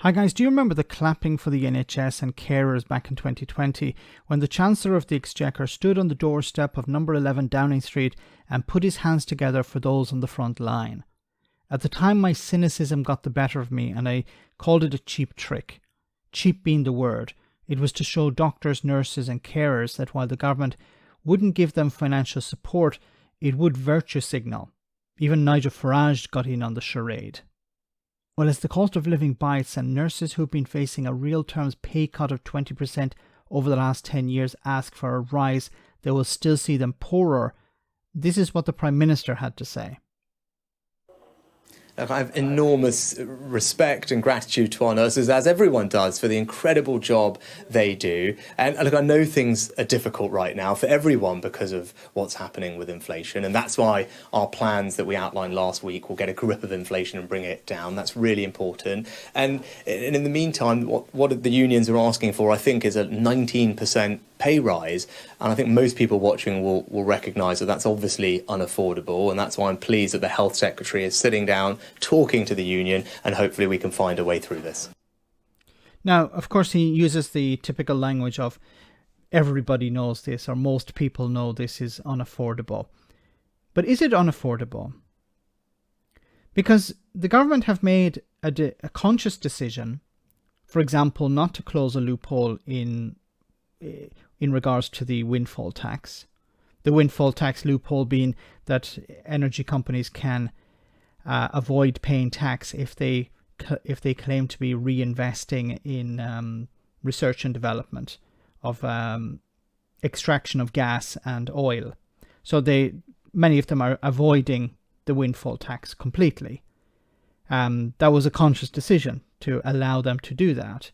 Hi guys, do you remember the clapping for the NHS and carers back in 2020 when the Chancellor of the Exchequer stood on the doorstep of number 11 Downing Street and put his hands together for those on the front line? At the time my cynicism got the better of me and I called it a cheap trick. Cheap being the word. It was to show doctors, nurses and carers that while the government wouldn't give them financial support, it would virtue signal. Even Nigel Farage got in on the charade. Well, as the cost of living bites and nurses who've been facing a real terms pay cut of 20% over the last 10 years ask for a rise that will still see them poorer, this is what the Prime Minister had to say. I have enormous respect and gratitude to our nurses, as everyone does, for the incredible job they do. And look, I know things are difficult right now for everyone because of what's happening with inflation. And that's why our plans that we outlined last week will get a grip of inflation and bring it down. That's really important. And in the meantime, what the unions are asking for, I think, is a 19% pay rise. And I think most people watching will recognise that that's obviously unaffordable. And that's why I'm pleased that the Health Secretary is sitting down, talking to the union, and hopefully we can find a way through this. Now, of course, he uses the typical language of everybody knows this, or most people know this is unaffordable. But is it unaffordable? Because the government have made a conscious decision, for example, not to close a loophole in regards to the windfall tax. The windfall tax loophole being that energy companies can avoid paying tax if they claim to be reinvesting in research and development of extraction of gas and oil. So many of them are avoiding the windfall tax completely. That was a conscious decision to allow them to do that.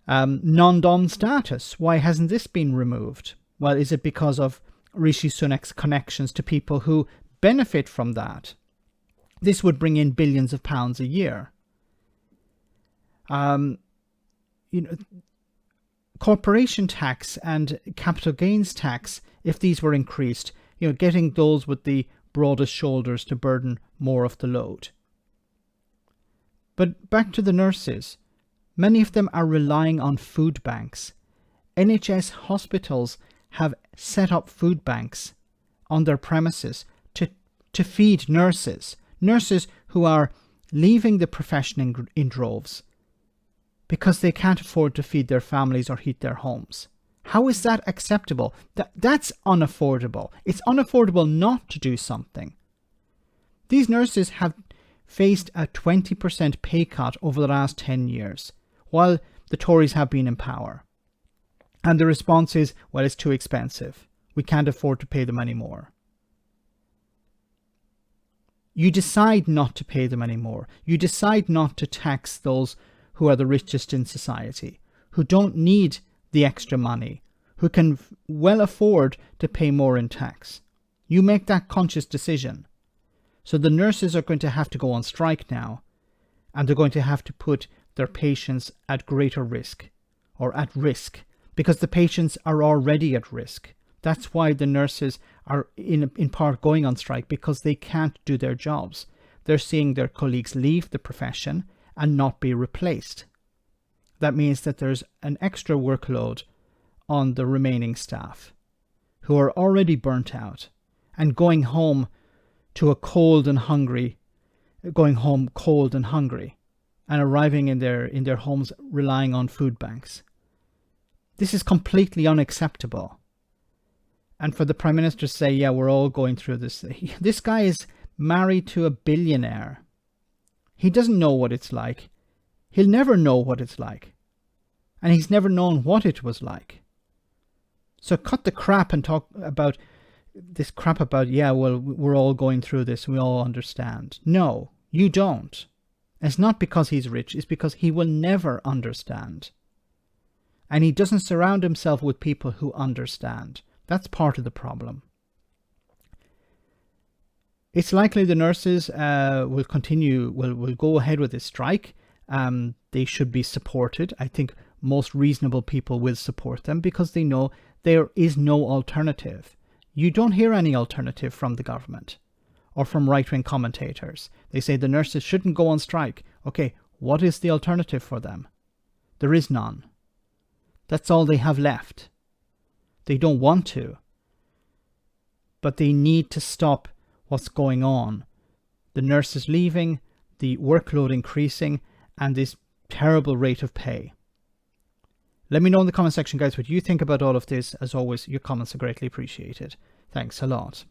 Non-dom status, why hasn't this been removed? Well, is it because of Rishi Sunak's connections to people who benefit from that? This would bring in billions of pounds a year. Corporation tax and capital gains tax, if these were increased, getting those with the broadest shoulders to burden more of the load. But back to the nurses. Many of them are relying on food banks. NHS hospitals have set up food banks on their premises to feed nurses who are leaving the profession in droves because they can't afford to feed their families or heat their homes. How is that acceptable? That's unaffordable. It's unaffordable not to do something. These nurses have faced a 20% pay cut over the last 10 years, while the Tories have been in power. And the response is, well, it's too expensive. We can't afford to pay them anymore. You decide not to pay them anymore. You decide not to tax those who are the richest in society, who don't need the extra money, who can well afford to pay more in tax. You make that conscious decision. So the nurses are going to have to go on strike now, and they're going to have to put their patients at greater risk, or at risk, because the patients are already at risk. That's why the nurses are in part going on strike, because they can't do their jobs. They're seeing their colleagues leave the profession and not be replaced. That means that there's an extra workload on the remaining staff who are already burnt out and going home cold and hungry and arriving in their homes relying on food banks. This is completely unacceptable. And for the Prime Minister to say, yeah, we're all going through this. This guy is married to a billionaire. He doesn't know what it's like. He'll never know what it's like. And he's never known what it was like. So cut the crap and talk about this crap about, yeah, well, we're all going through this. We all understand. No, you don't. It's not because he's rich. It's because he will never understand. And he doesn't surround himself with people who understand. That's part of the problem. It's likely the nurses will go ahead with this strike. They should be supported. I think most reasonable people will support them because they know there is no alternative. You don't hear any alternative from the government or from right-wing commentators. They say the nurses shouldn't go on strike. Okay, What is the alternative for them? There is none. That's all they have left. They don't want to, but they need to stop what's going on. The nurses leaving, the workload increasing, and this terrible rate of pay. Let me know in the comment section, guys, what you think about all of this. As always, your comments are greatly appreciated. Thanks a lot.